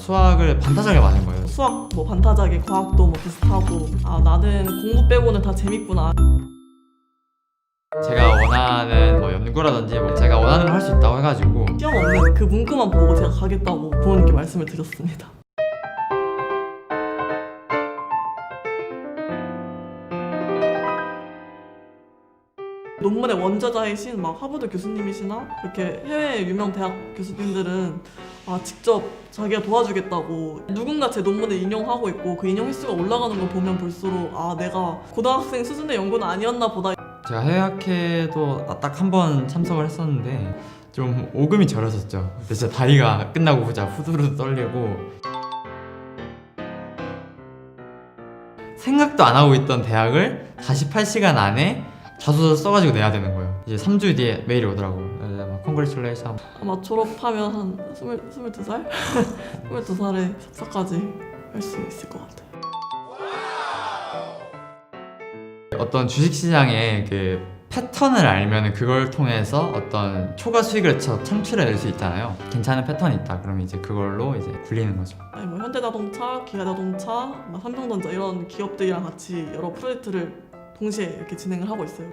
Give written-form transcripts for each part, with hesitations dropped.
수학을 반타작에 맞은 거예요. 수학 뭐 반타작에 과학도 뭐 비슷하고 아 나는 공부 빼고는 다 재밌구나. 제가 원하는 뭐 연구라든지 뭐 제가 원하는 걸 할 수 있다고 해가지고 시험 없는 그 문구만 보고 제가 가겠다고 부모님께 말씀을 드렸습니다. 논문의 원저자이신 막 하버드 교수님이시나 이렇게 해외 유명 대학 교수님들은 직접 자기가 도와주겠다고 누군가 제 논문을 인용하고 있고 그 인용 횟수가 올라가는 걸 보면 볼수록 내가 고등학생 수준의 연구는 아니었나 보다. 제가 해외학회도 딱 한 번 참석을 했었는데 좀 오금이 저렸었죠. 근데 진짜 다리가 끝나고 보자 후두루 떨리고 생각도 안 하고 있던 대학을 48시간 안에 자소서 써가지고 내야 되는 거예요. 이제 3주 뒤에 메일이 오더라고요. 막 컨그레츄레이션. 아마 졸업하면 한 22살? 22살에 석사까지 할 수 있을 것 같아요. 어떤 주식시장의 그 패턴을 알면 그걸 통해서 어떤 초과 수익을 창출해낼 수 있잖아요. 괜찮은 패턴이 있다. 그러면 이제 그걸로 이제 굴리는 거죠. 아니 뭐 현대자동차, 기아자동차, 삼성전자 이런 기업들이랑 같이 여러 프로젝트를 동시에 이렇게 진행을 하고 있어요.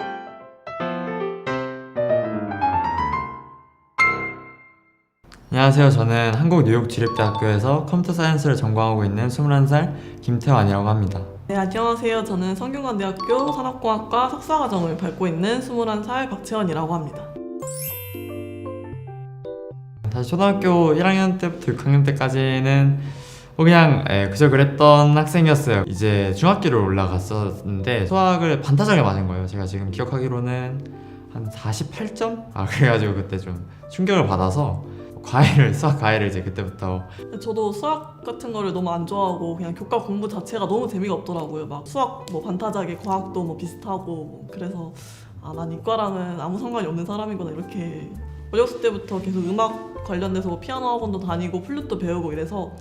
안녕하세요. 저는 한국 뉴욕 주립대학교에서 컴퓨터 사이언스를 전공하고 있는 21살 김태환이라고 합니다. 네, 안녕하세요. 저는 성균관대학교 산업공학과 석사과정을 밟고 있는 21살 박채원이라고 합니다. 사실 초등학교 1학년 때부터 6학년 때까지는 그냥 그저 그랬던 학생이었어요. 이제 중학교를 올라갔었는데 수학을 반타작에 맞은 거예요. 제가 지금 기억하기로는 한 48점? 그래가지고 그때 좀 충격을 받아서 수학 과외를 이제 그때부터. 저도 수학 같은 거를 너무 안 좋아하고 그냥 교과 공부 자체가 너무 재미가 없더라고요. 막 수학 뭐 반타작에 과학도 뭐 비슷하고 그래서 난 이과랑은 아무 상관이 없는 사람이구나 이렇게 어렸을 때부터 계속 음악 관련돼서 뭐 피아노 학원도 다니고 플룻도 배우고 이래서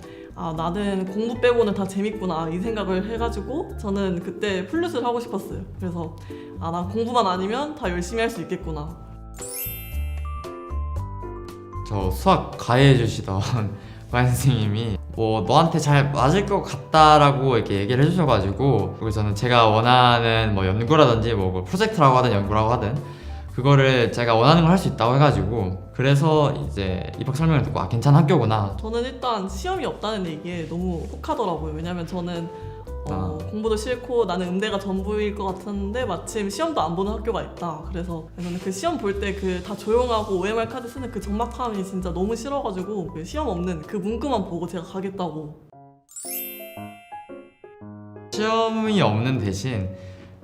나는 공부 빼고는 다 재밌구나 이 생각을 해가지고 저는 그때 플룻을 하고 싶었어요. 그래서 난 공부만 아니면 다 열심히 할 수 있겠구나. 저 수학 과외해 주시던 과외 선생님이 뭐 너한테 잘 맞을 것 같다라고 이렇게 얘기를 해주셔가지고 그리고 저는 제가 원하는 뭐 연구라든지 뭐 프로젝트라고 하든 연구라고 하든 그거를 제가 원하는 걸 할 수 있다고 해가지고 그래서 이제 입학 설명을 듣고 괜찮은 학교구나. 저는 일단 시험이 없다는 얘기에 너무 혹하더라고요. 왜냐면 저는 공부도 싫고 나는 음대가 전부일 것 같았는데 마침 시험도 안 보는 학교가 있다. 그래서 저는 그 시험 볼 때 그 다 조용하고 OMR 카드 쓰는 그 적막함이 진짜 너무 싫어가지고 그 시험 없는 그 문구만 보고 제가 가겠다고. 시험이 없는 대신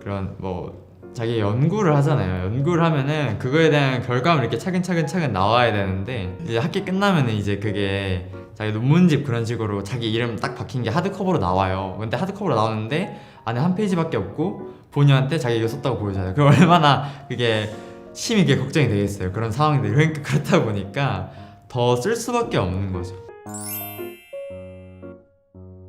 그런 뭐 자기 연구를 하잖아요. 연구를 하면은 그거에 대한 결과물 이렇게 차근차근 나와야 되는데 이제 학기 끝나면은 이제 그게 자기 논문집 그런 식으로 자기 이름 딱 박힌 게 하드커버로 나와요. 근데 하드커버로 나오는데 안에 한 페이지밖에 없고 본인한테 자기 이거 썼다고 보여줘요. 그 얼마나 그게 심히 그게 걱정이 되겠어요. 그런 상황인데 그러니까 그렇다 보니까 더 쓸 수밖에 없는 거죠.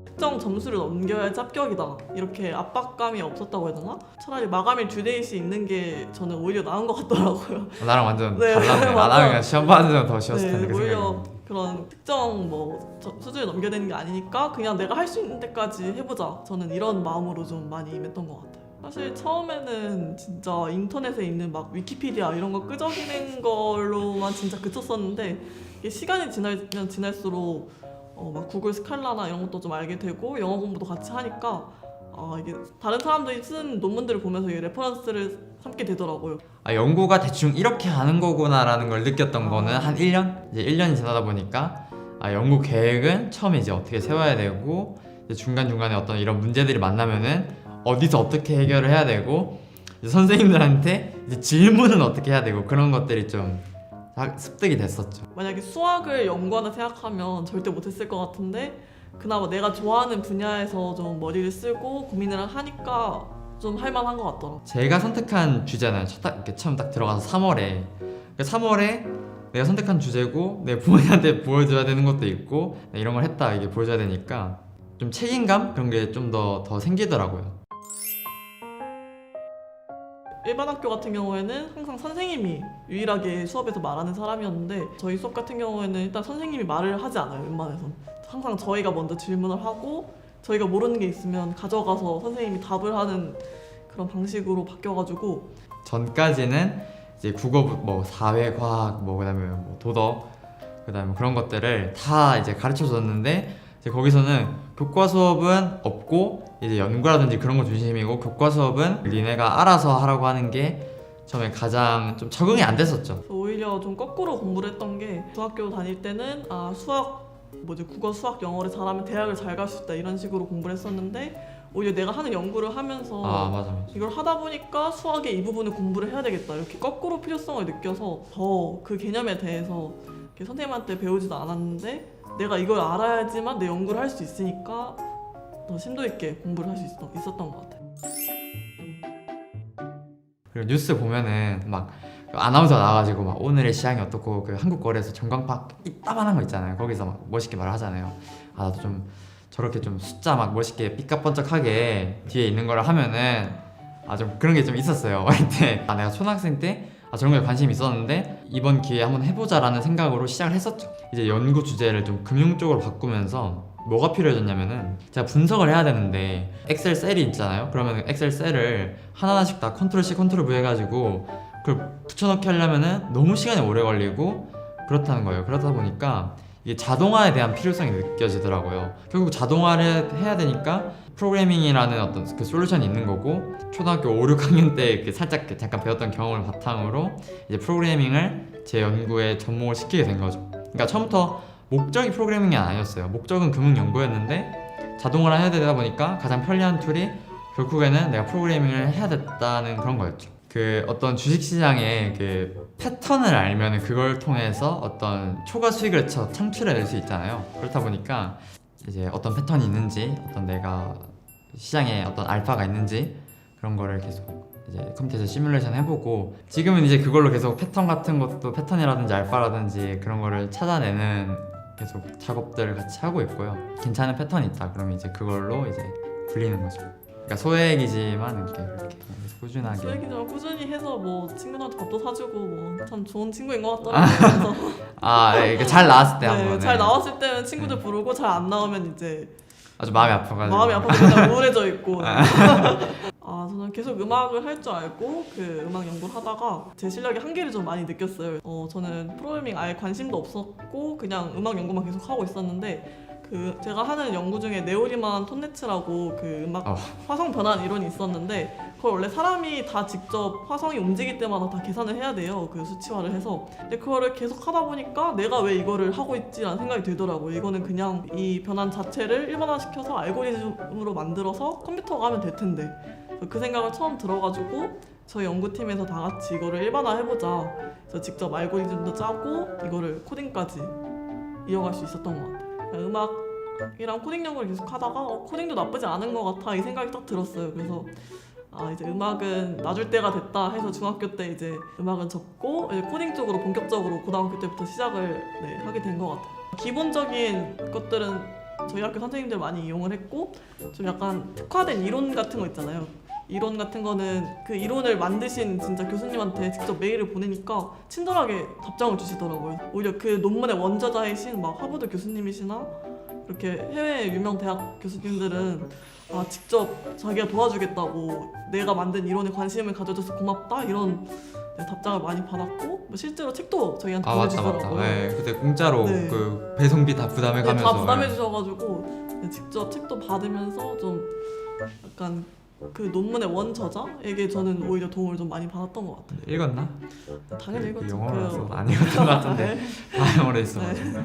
특정 점수를 넘겨야지 합격이다 이렇게 압박감이 없었다고 해야 되나? 차라리 마감일 듀데이시 있는 게 저는 오히려 나은 것 같더라고요. 나랑 완전 네, 달랐네. 맞아요. 나랑 그냥 시험 받으면 더 쉬웠을 텐데 그 오히려 생각이. 그런 특정 뭐 수준을 넘겨야 되는 게 아니니까 그냥 내가 할 수 있는 데까지 해보자. 저는 이런 마음으로 좀 많이 임했던 것 같아요. 사실 처음에는 진짜 인터넷에 있는 막 위키피디아 이런 거 끄적이는 걸로만 진짜 그쳤었는데 이게 시간이 지나면 지날수록 막 구글 스칼라나 이런 것도 좀 알게 되고 영어 공부도 같이 하니까 이게 다른 사람들이 쓴 논문들을 보면서 이 레퍼런스를 삼게 되더라고요. 연구가 대충 이렇게 하는 거구나라는 걸 느꼈던 거는 한 1년? 이제 1년이 지나다 보니까 연구 계획은 처음에 이제 어떻게 세워야 되고 이제 중간중간에 어떤 이런 문제들이 만나면은 어디서 어떻게 해결을 해야 되고 이제 선생님들한테 이제 질문은 어떻게 해야 되고 그런 것들이 좀 습득이 됐었죠. 만약에 수학을 연구하다 생각하면 절대 못했을 것 같은데 그나마 내가 좋아하는 분야에서 좀 머리를 쓰고 고민을 하니까 좀 할만한 것 같더라고요. 제가 선택한 주제는 이렇게 처음 딱 들어가서 3월에 내가 선택한 주제고 내 부모님한테 보여줘야 되는 것도 있고 이런 걸 했다 이게 보여줘야 되니까 좀 책임감 그런 게 좀 더 생기더라고요. 일반 학교 같은 경우에는 항상 선생님이 유일하게 수업에서 말하는 사람이었는데 저희 수업 같은 경우에는 일단 선생님이 말을 하지 않아요. 웬만해선 항상 저희가 먼저 질문을 하고 저희가 모르는 게 있으면 가져가서 선생님이 답을 하는 그런 방식으로 바뀌어가지고 전까지는 이제 국어 뭐 사회과학 뭐 그다음에 뭐 도덕 그다음에 그런 것들을 다 이제 가르쳐 줬는데 이제 거기서는 교과 수업은 없고 이제 연구라든지 그런 거 중심이고 교과 수업은 니네가 알아서 하라고 하는 게 처음에 가장 좀 적응이 안 됐었죠. 그래서 오히려 좀 거꾸로 공부를 했던 게 중학교 다닐 때는 국어 수학 영어를 잘하면 대학을 잘 갈 수 있다 이런 식으로 공부를 했었는데 오히려 내가 하는 연구를 하면서 맞아. 이걸 하다 보니까 수학의 이 부분을 공부를 해야 되겠다 이렇게 거꾸로 필요성을 느껴서 더 그 개념에 대해서 이렇게 선생님한테 배우지도 않았는데 내가 이걸 알아야지만 내 연구를 할 수 있으니까 더 심도 있게 공부를 할 수 있었던 것 같아요. 그리고 뉴스 보면은 막 아나운서 나와가지고 막 오늘의 시향이 어떻고 그 한국거리에서 전광판 이따만한 거 있잖아요. 거기서 막 멋있게 말을 하잖아요. 나도 좀 저렇게 좀 숫자 막 멋있게 삐까번쩍하게 뒤에 있는 걸 하면은 좀 그런 게 좀 있었어요. 어릴 때 내가 초등학생 때 저런 거에 관심이 있었는데 이번 기회에 한번 해보자라는 생각으로 시작을 했었죠. 이제 연구 주제를 좀 금융 쪽으로 바꾸면서 뭐가 필요해졌냐면은 제가 분석을 해야 되는데 엑셀 셀이 있잖아요. 그러면 엑셀 셀을 하나하나씩 다 컨트롤 C 컨트롤 V 해가지고 그걸 붙여넣기 하려면은 너무 시간이 오래 걸리고 그렇다는 거예요. 그러다 보니까 이게 자동화에 대한 필요성이 느껴지더라고요. 결국 자동화를 해야 되니까 프로그래밍이라는 어떤 그 솔루션이 있는 거고 초등학교 5, 6학년 때 살짝 잠깐 배웠던 경험을 바탕으로 이제 프로그래밍을 제 연구에 접목을 시키게 된 거죠. 그러니까 처음부터 목적이 프로그래밍이 아니었어요. 목적은 금융 연구였는데 자동화를 해야 되다 보니까 가장 편리한 툴이 결국에는 내가 프로그래밍을 해야 됐다는 그런 거였죠. 그 어떤 주식시장의 그 패턴을 알면 그걸 통해서 어떤 초과 수익을 창출해낼 수 있잖아요. 그렇다 보니까 이제 어떤 패턴이 있는지 어떤 내가 시장에 어떤 알파가 있는지 그런 거를 계속 이제 컴퓨터에서 시뮬레이션 해보고 지금은 이제 그걸로 계속 패턴 같은 것도 패턴이라든지 알파라든지 그런 거를 찾아내는 계속 작업들을 같이 하고 있고요. 괜찮은 패턴이 있다 그러면 이제 그걸로 이제 굴리는 거죠. 그러니까 소액이지만 이렇게 그렇게 꾸준하게 소액이지만 꾸준히 해서 뭐 친구들한테 밥도 사주고 뭐 참 좋은 친구인 것 같더라고요. 네, 이게 잘 나왔을 때 한번 잘 나왔을 때는 친구들 부르고 잘 안 나오면 이제 아주 마음이 아파가지고 마음이 아파서 그냥 우울해져 있고 저는 계속 음악을 할 줄 알고 그 음악 연구를 하다가 제 실력의 한계를 좀 많이 느꼈어요. 저는 프로그래밍 아예 관심도 없었고 그냥 음악 연구만 계속 하고 있었는데 그 제가 하는 연구 중에 네오리만 톤네츠라고 그 음악 화성 변환 이론이 있었는데 그걸 원래 사람이 다 직접 화성이 움직일 때마다 다 계산을 해야 돼요. 그 수치화를 해서. 근데 그거를 계속 하다 보니까 내가 왜 이거를 하고 있지라는 생각이 들더라고요. 이거는 그냥 이 변환 자체를 일반화시켜서 알고리즘으로 만들어서 컴퓨터가 하면 될 텐데 그 생각을 처음 들어가지고 저희 연구팀에서 다 같이 이거를 일반화해보자. 그래서 직접 알고리즘도 짜고 이거를 코딩까지 이어갈 수 있었던 것 같아요. 음악이랑 코딩 연구를 계속 하다가 코딩도 나쁘지 않은 것 같아 이 생각이 딱 들었어요. 그래서 이제 음악은 놔줄 때가 됐다 해서 중학교 때 이제 음악은 접고 이제 코딩 쪽으로 본격적으로 고등학교 때부터 시작을 하게 된 것 같아요. 기본적인 것들은 저희 학교 선생님들 많이 이용을 했고 좀 약간 특화된 이론 같은 거 있잖아요. 이론 같은 거는 그 이론을 만드신 진짜 교수님한테 직접 메일을 보내니까 친절하게 답장을 주시더라고요. 오히려 그 논문의 원저자이신 막 하버드 교수님이시나 이렇게 해외 유명 대학 교수님들은 직접 자기가 도와주겠다고 내가 만든 이론에 관심을 가져줘서 고맙다 이런 답장을 많이 받았고 실제로 책도 저희한테 보내주더라고요. 맞다. 네, 그때 공짜로 네. 그 배송비 다 부담해가면서 다 부담해 주셔가지고 직접 책도 받으면서 좀 약간 그 논문의 원저자에게 저는 오히려 도움을 좀 많이 받았던 것 같아요. 읽었나? 당연히 읽었죠. 영어라서 안 읽었던 것 같은데 다 영어로 했어가지고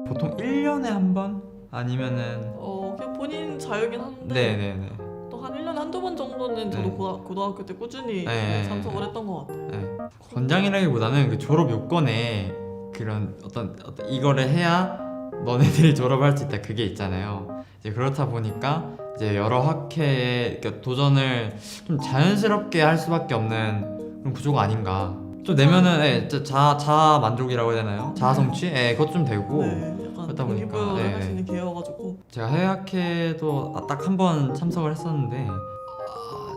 보통 1년에 한 번? 아니면은 그냥 본인 자유긴 한데 네네네 또 한 1년에 한두 번 정도는 저도 고등학교 때 꾸준히 참석을 했던 것 같아요. 네. 권장이라기보다는 그 졸업 요건에 그런 어떤 이거를 해야 너네들이 졸업할 수 있다 그게 있잖아요. 이제 그렇다 보니까 이제 여러 학회에 도전을 좀 자연스럽게 할 수밖에 없는 그런 구조가 아닌가. 좀 내면은 자아 만족이라고 해야 되나요? 자아 성취? 그것 좀 되고 약간 그러다 보니까 동기부여를 할 수 있는 기회여가지고 제가 해외 학회도 딱 한 번 참석을 했었는데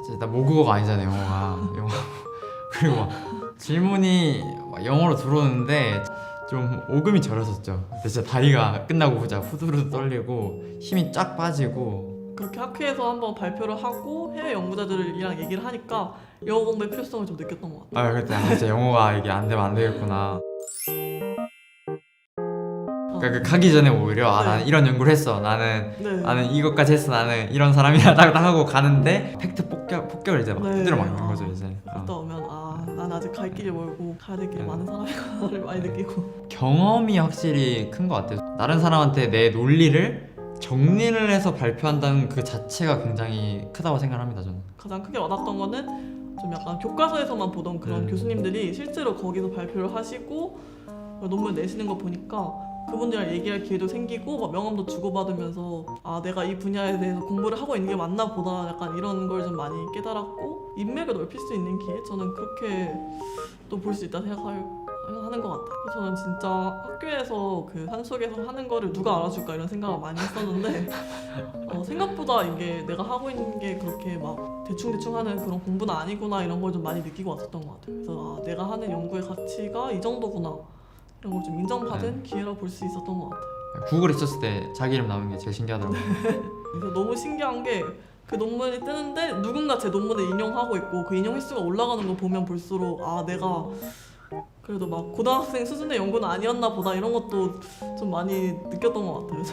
진짜 모국어가 아니잖아요 영어가. 영어 그리고 막 질문이 막 영어로 들어오는데 좀 오금이 저렸었죠. 근데 진짜 다리가 끝나고 보자 후두루 떨리고 힘이 쫙 빠지고. 그렇게 학회에서 한번 발표를 하고 해외 연구자들이랑 얘기를 하니까 영어 공부의 필요성을 좀 느꼈던 것 같아요. 그때 진짜 영어가 이게 안 되면 안 되겠구나. 그러니까 가기 전에 오히려 네. 나는 이런 연구를 했어, 나는 네. 이것까지 했어, 나는 이런 사람이야 딱 하고 가는데 팩트 폭격을 이제 막 네. 두드려 맞는 거죠 이제. 갔다 오면 난 아직 갈 길이 멀고 가야 될 길이 많은 사람이구나를 많이 느끼고. 경험이 확실히 큰 것 같아요. 다른 사람한테 내 논리를 정리를 해서 발표한다는 그 자체가 굉장히 크다고 생각합니다 저는. 가장 크게 와닿았던 거는 좀 약간 교과서에서만 보던 그런 교수님들이 실제로 거기서 발표를 하시고 논문 내시는 거 보니까 그분들이랑 얘기할 기회도 생기고 막 명함도 주고받으면서 내가 이 분야에 대해서 공부를 하고 있는 게 맞나 보다, 약간 이런 걸 좀 많이 깨달았고, 인맥을 넓힐 수 있는 기회, 저는 그렇게 또 볼 수 있다 생각하는 것 같아요. 그래서 저는 진짜 학교에서 그 산속에서 하는 거를 누가 알아줄까 이런 생각을 많이 했었는데 생각보다 이게 내가 하고 있는 게 그렇게 막 대충 하는 그런 공부는 아니구나, 이런 걸 좀 많이 느끼고 왔었던 것 같아요. 그래서 내가 하는 연구의 가치가 이 정도구나, 이런 걸 좀 인정받은 기회라 볼 수 있었던 것 같아요. 구글에 썼을 때 자기 이름 나오는 게 제일 신기하더라고요. 그래서 너무 신기한 게 그 논문이 뜨는데 누군가 제 논문을 인용하고 있고 그 인용 횟수가 올라가는 거 보면 볼수록 내가 그래도 막 고등학생 수준의 연구는 아니었나 보다, 이런 것도 좀 많이 느꼈던 것 같아요.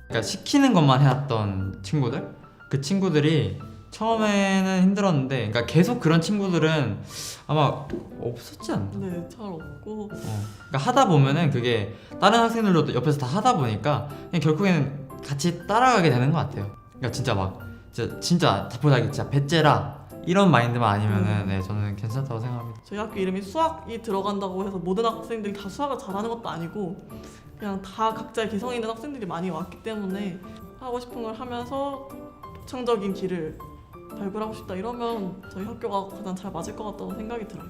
그러니까 시키는 것만 해왔던 친구들? 그 친구들이 처음에는 힘들었는데, 그러니까 계속 그런 친구들은 아마 없었지 않나? 네, 잘 없고. 그러니까 하다 보면은 그게 다른 학생들도 옆에서 다 하다 보니까 그냥 결국에는 같이 따라가게 되는 것 같아요. 그러니까 진짜 막 진짜 자포자기 진짜 배째라 이런 마인드만 아니면은 네, 저는 괜찮다고 생각합니다. 저희 학교 이름이 수학이 들어간다고 해서 모든 학생들이 다 수학을 잘하는 것도 아니고 그냥 다 각자의 개성 있는 학생들이 많이 왔기 때문에 하고 싶은 걸 하면서 독창적인 길을 발굴하고 싶다 이러면 저희 학교가 가장 잘 맞을 것 같다고 생각이 들어요.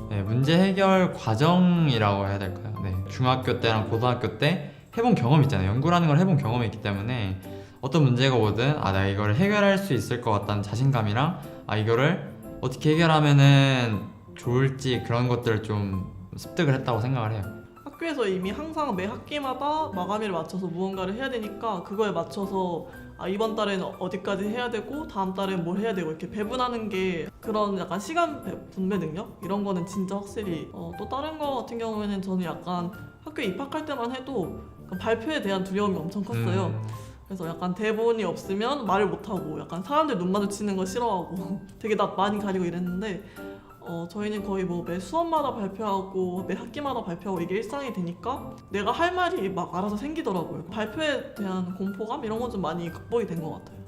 네, 문제 해결 과정이라고 해야 될까요? 네, 중학교 때랑 고등학교 때 해본 경험 있잖아요. 연구라는 걸 해본 경험이 있기 때문에 어떤 문제가 오든 내가 이걸 해결할 수 있을 것 같다는 자신감이랑 이거를 어떻게 해결하면은 좋을지 그런 것들을 좀 습득을 했다고 생각을 해요. 학교에서 이미 항상 매 학기마다 마감일을 맞춰서 무언가를 해야 되니까 그거에 맞춰서 이번 달에는 어디까지 해야 되고 다음 달에는 뭘 해야 되고 이렇게 배분하는 게 그런 약간 시간 분배 능력? 이런 거는 진짜 확실히 또 다른 거 같은 경우에는 저는 약간 학교에 입학할 때만 해도 발표에 대한 두려움이 엄청 컸어요. 그래서 약간 대본이 없으면 말을 못하고 약간 사람들 눈 마주치는 거 싫어하고 되게 낯 많이 가리고 이랬는데 저희는 거의 뭐 매 수업마다 발표하고 매 학기마다 발표하고 이게 일상이 되니까 내가 할 말이 막 알아서 생기더라고요. 발표에 대한 공포감 이런 건 좀 많이 극복이 된 것 같아요.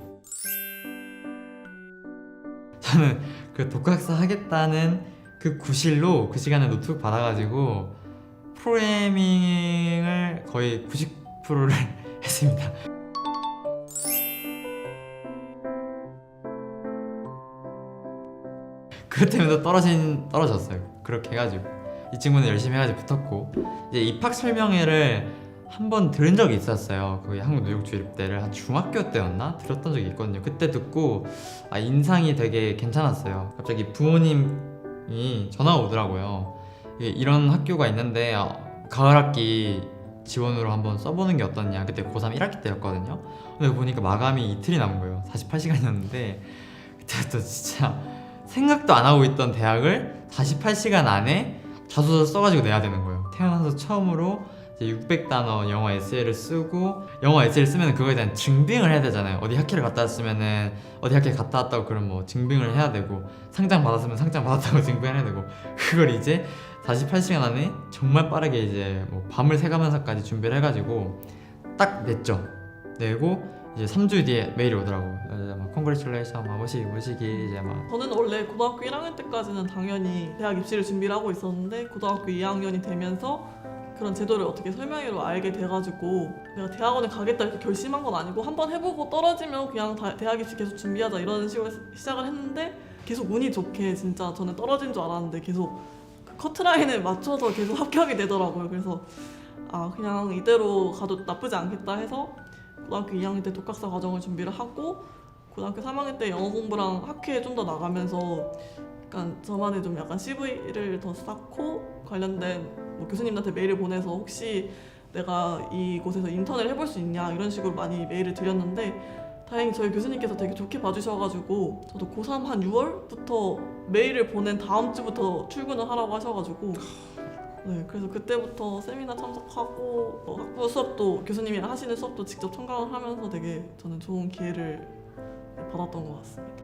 저는 그 독학사 하겠다는 그 구실로 그 시간에 노트북 받아가지고 프로그래밍을 거의 90%를 했습니다. 그것 때문에 떨어졌어요. 그렇게 해가지고 이 친구는 열심히 해가지고 붙었고, 이제 입학 설명회를 한 번 들은 적이 있었어요. 거기 한국 뉴욕 주립 때를 한 중학교 때였나 들었던 적이 있거든요. 그때 듣고 인상이 되게 괜찮았어요. 갑자기 부모님이 전화가 오더라고요. 이런 학교가 있는데 가을 학기 지원으로 한번 써보는 게 어떻냐. 그때 고3 1학기 때였거든요. 근데 보니까 마감이 이틀이 남은 거예요. 48시간이었는데 그때부터 진짜 생각도 안 하고 있던 대학을 48시간 안에 자소서 써가지고 내야 되는 거예요. 태어나서 처음으로 이제 600단어 영어 에세이를 쓰고, 영어 에세이를 쓰면 그거에 대한 증빙을 해야 되잖아요. 어디 학회를 갔다 왔으면은 어디 학회 갔다 왔다고 그럼 뭐 증빙을 해야 되고, 상장 받았으면 상장 받았다고 증빙해야 되고, 그걸 이제 48시간 안에 정말 빠르게 이제 뭐 밤을 새가면서까지 준비를 해가지고 딱 냈죠. 내고 이제 3주 뒤에 메일이 오더라고요. 이제 막 congratulation, 막 모시기 이제 막. 저는 원래 고등학교 1학년 때까지는 당연히 대학 입시를 준비를 하고 있었는데 고등학교 2학년이 되면서 그런 제도를 어떻게 설명회로 알게 돼가지고 내가 대학원에 가겠다 이렇게 결심한 건 아니고 한번 해보고 떨어지면 그냥 대학 입시 계속 준비하자 이런 식으로 시작을 했는데, 계속 운이 좋게 진짜 저는 떨어진 줄 알았는데 계속 그 커트라인에 맞춰서 계속 합격이 되더라고요. 그래서 그냥 이대로 가도 나쁘지 않겠다 해서 고등학교 2학년 때 독학사 과정을 준비를 하고 고등학교 3학년 때 영어 공부랑 학회에 좀 더 나가면서 약간 저만의 좀 약간 CV를 더 쌓고 관련된 뭐 교수님한테 메일을 보내서 혹시 내가 이곳에서 인턴을 해볼 수 있냐 이런 식으로 많이 메일을 드렸는데 다행히 저희 교수님께서 되게 좋게 봐주셔가지고 저도 고3 한 6월부터 메일을 보낸 다음 주부터 출근을 하라고 하셔가지고 네, 그래서 그때부터 세미나 참석하고 학부 수업도 교수님이랑 하시는 수업도 직접 참가를 하면서 되게 저는 좋은 기회를 받았던 것 같습니다.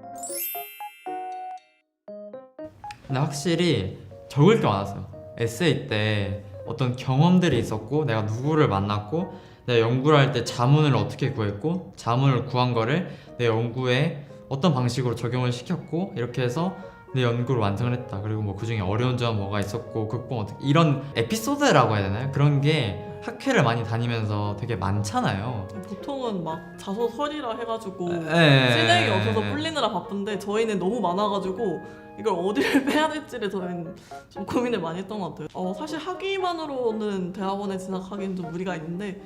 근데 확실히 적을 게 많았어요. 에세이 때 어떤 경험들이 있었고 내가 누구를 만났고 내가 연구를 할 때 자문을 어떻게 구했고 자문을 구한 거를 내 연구에 어떤 방식으로 적용을 시켰고 이렇게 해서 내 연구를 완성을 했다. 그리고 뭐 그중에 어려운 점 뭐가 있었고 극복 어떻게 이런 에피소드라고 해야 되나요? 그런 게 학회를 많이 다니면서 되게 많잖아요. 보통은 막 자소서리라 해가지고 네. 진행이 없어서 풀리느라 바쁜데 저희는 너무 많아가지고 이걸 어디를 빼야 될지를 저희는 좀 고민을 많이 했던 것 같아요. 사실 학위만으로는 대학원에 진학하기는 좀 무리가 있는데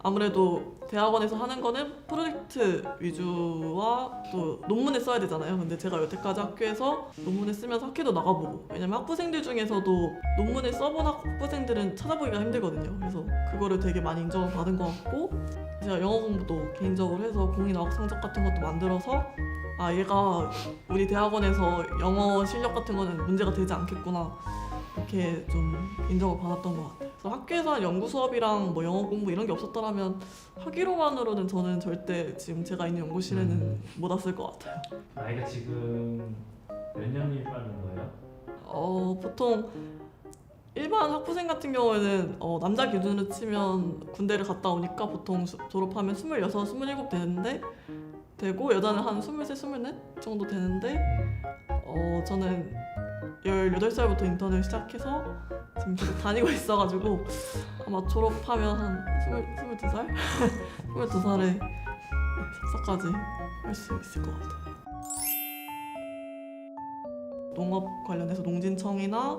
아무래도 대학원에서 하는 거는 프로젝트 위주와 또 논문을 써야 되잖아요. 근데 제가 여태까지 학교에서 논문을 쓰면서 학회도 나가보고 왜냐면 학부생들 중에서도 논문을 써본 학부생들은 찾아보기가 힘들거든요. 그래서 그거를 되게 많이 인정을 받은 것 같고 제가 영어 공부도 개인적으로 해서 공인어학 성적 같은 것도 만들어서 아 얘가 우리 대학원에서 영어 실력 같은 거는 문제가 되지 않겠구나 이렇게 좀 인정을 받았던 것 같아요. 그래서 학교에서 한 연구 수업이랑 뭐 영어 공부 이런 게 없었더라면 학위로만으로는 저는 절대 지금 제가 있는 연구실에는 못 왔을 것 같아요. 나이가 지금 몇 년 일반인 거예요? 보통 일반 학부생 같은 경우에는 남자 기준으로 치면 군대를 갔다 오니까 보통 졸업하면 26, 27 되고 여자는 한 23, 24 정도 되는데 저는 18살부터 인턴을 시작해서 지금 계속 다니고 있어가지고 아마 졸업하면 한 22살? 22살에 석사까지 할 수 있을 것 같아요. 농업 관련해서 농진청이나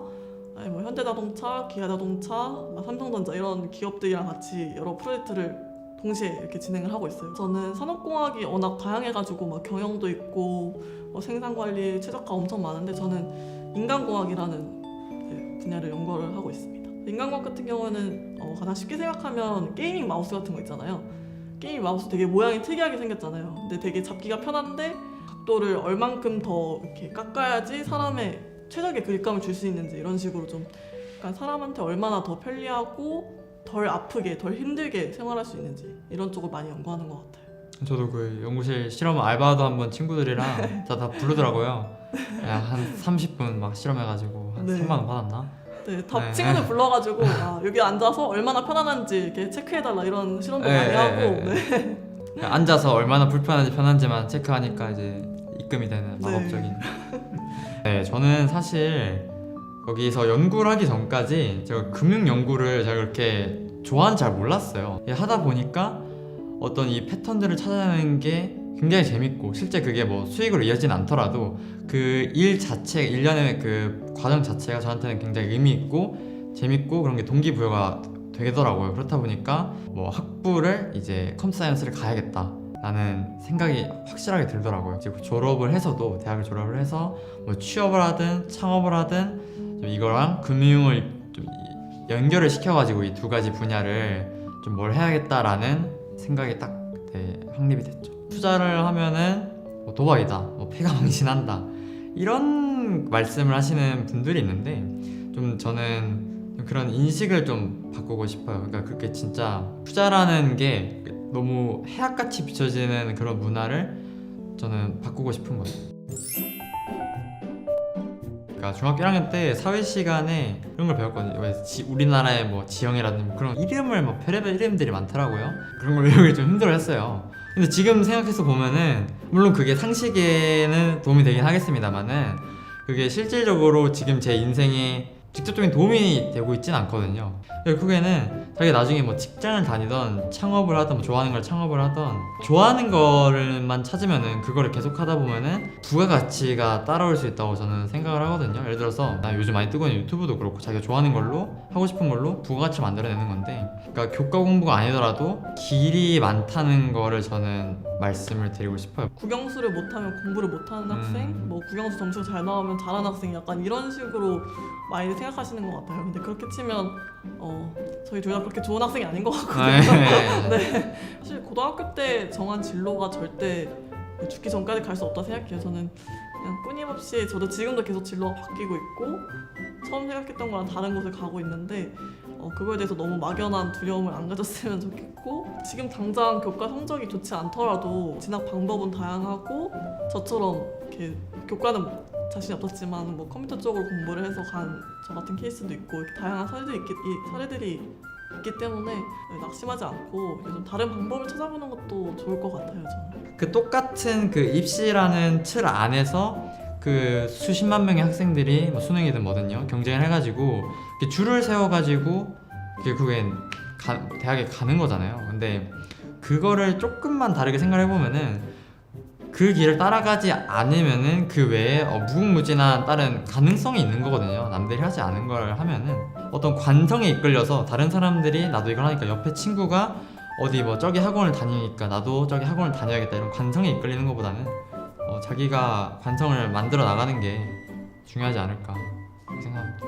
아니 뭐 현대자동차, 기아자동차, 삼성전자 이런 기업들이랑 같이 여러 프로젝트를 동시에 이렇게 진행을 하고 있어요. 저는 산업공학이 워낙 다양해가지고 막 경영도 있고 생산관리, 최적화 엄청 많은데 저는 인간공학이라는 분야를 연구를 하고 있습니다. 인간공학 같은 경우는 가장 쉽게 생각하면 게이밍 마우스 같은 거 있잖아요. 게이밍 마우스 되게 모양이 특이하게 생겼잖아요. 근데 되게 잡기가 편한데 각도를 얼만큼 더 이렇게 깎아야지 사람의 최적의 그립감을 줄 수 있는지 이런 식으로 좀 약간 사람한테 얼마나 더 편리하고 덜 아프게, 덜 힘들게 생활할 수 있는지 이런 쪽을 많이 연구하는 것 같아요. 저도 그 연구실 실험 알바도 한번 친구들이랑 다 부르더라고요. 한 30분 막 실험해가지고 한 네. 3만 원 받았나? 네, 다 네. 친구들 불러가지고 여기 앉아서 얼마나 편안한지 이렇게 체크해달라 이런 실험도 네, 많이 네, 하고 네. 그냥 앉아서 얼마나 불편한지 편한지만 체크하니까 이제 입금이 되는 네. 마법적인. 네, 저는 사실 거기서 연구를 하기 전까지 제가 금융 연구를 제가 그렇게 좋아하는 잘 몰랐어요. 하다 보니까 어떤 이 패턴들을 찾아내는 게 굉장히 재밌고 실제 그게 뭐 수익으로 이어지진 않더라도 그 일 자체, 일련의 그 과정 자체가 저한테는 굉장히 의미 있고 재밌고 그런 게 동기부여가 되더라고요. 그렇다 보니까 뭐 학부를 이제 컴사이언스를 가야겠다 라는 생각이 확실하게 들더라고요. 이제 졸업을 해서도 대학을 졸업을 해서 뭐 취업을 하든 창업을 하든 좀 이거랑 금융을 좀 연결을 시켜가지고 이 두 가지 분야를 좀 뭘 해야겠다라는 생각이 딱 확립이 됐죠. 투자를 하면은 뭐 도박이다, 뭐 패가망신한다 이런 말씀을 하시는 분들이 있는데 좀 저는 그런 인식을 좀 바꾸고 싶어요. 그러니까 그렇게 진짜 투자라는 게 너무 해악같이 비춰지는 그런 문화를 저는 바꾸고 싶은 거예요. 그러니까 중학교 1학년 때 사회 시간에 그런 걸 배웠거든요. 왜 우리나라의 뭐 지형이라든지 그런 이름을 뭐 별의별 이름들이 많더라고요. 그런 걸 외우기 좀 힘들어했어요. 근데 지금 생각해서 보면은 물론 그게 상식에는 도움이 되긴 하겠습니다만은 그게 실질적으로 지금 제 인생에 직접적인 도움이 되고 있진 않거든요. 결국에는 자기가 나중에 뭐 직장을 다니던 창업을 하던 뭐 좋아하는 걸 창업을 하던 좋아하는 거를만 찾으면은 그거를 계속 하다 보면은 부가가치가 따라올 수 있다고 저는 생각을 하거든요. 예를 들어서 나 요즘 많이 뜨고 있는 유튜브도 그렇고 자기가 좋아하는 걸로 하고 싶은 걸로 부가가치를 만들어내는 건데 그러니까 교과 공부가 아니더라도 길이 많다는 거를 저는 말씀을 드리고 싶어요. 국영수를 못하면 공부를 못하는 학생, 뭐 국영수 점수가 잘 나오면 잘하는 학생, 약간 이런 식으로 많이 생각하시는 것 같아요. 근데 그렇게 치면 저희 둘 다 그렇게 좋은 학생이 아닌 것 같거든요. 네. 사실 고등학교 때 정한 진로가 절대 죽기 전까지 갈 수 없다 생각해요. 저는 그냥 끊임없이, 저도 지금도 계속 진로가 바뀌고 있고 처음 생각했던 거랑 다른 곳을 가고 있는데 그거에 대해서 너무 막연한 두려움을 안 가졌으면 좋겠고, 지금 당장 교과 성적이 좋지 않더라도 진학 방법은 다양하고, 저처럼 이렇게 교과는 자신이 없었지만 뭐 컴퓨터 쪽으로 공부를 해서 간 저 같은 케이스도 있고, 이렇게 다양한 사례들이 있기 때문에 낙심하지 않고 좀 다른 방법을 찾아보는 것도 좋을 것 같아요, 저는. 그 똑같은 그 입시라는 틀 안에서 그 수십만 명의 학생들이 뭐 수능이든 뭐든요 경쟁을 해가지고 이렇게 줄을 세워가지고 결국엔 대학에 가는 거잖아요. 근데 그거를 조금만 다르게 생각해보면은 그 길을 따라가지 않으면은 그 외에 무궁무진한 다른 가능성이 있는 거거든요. 남들이 하지 않은 걸 하면은 어떤 관성에 이끌려서 다른 사람들이 나도 이걸 하니까 옆에 친구가 어디 뭐 저기 학원을 다니니까 나도 저기 학원을 다녀야겠다 이런 관성에 이끌리는 것보다는 자기가 관성을 만들어 나가는 게 중요하지 않을까 생각합니다.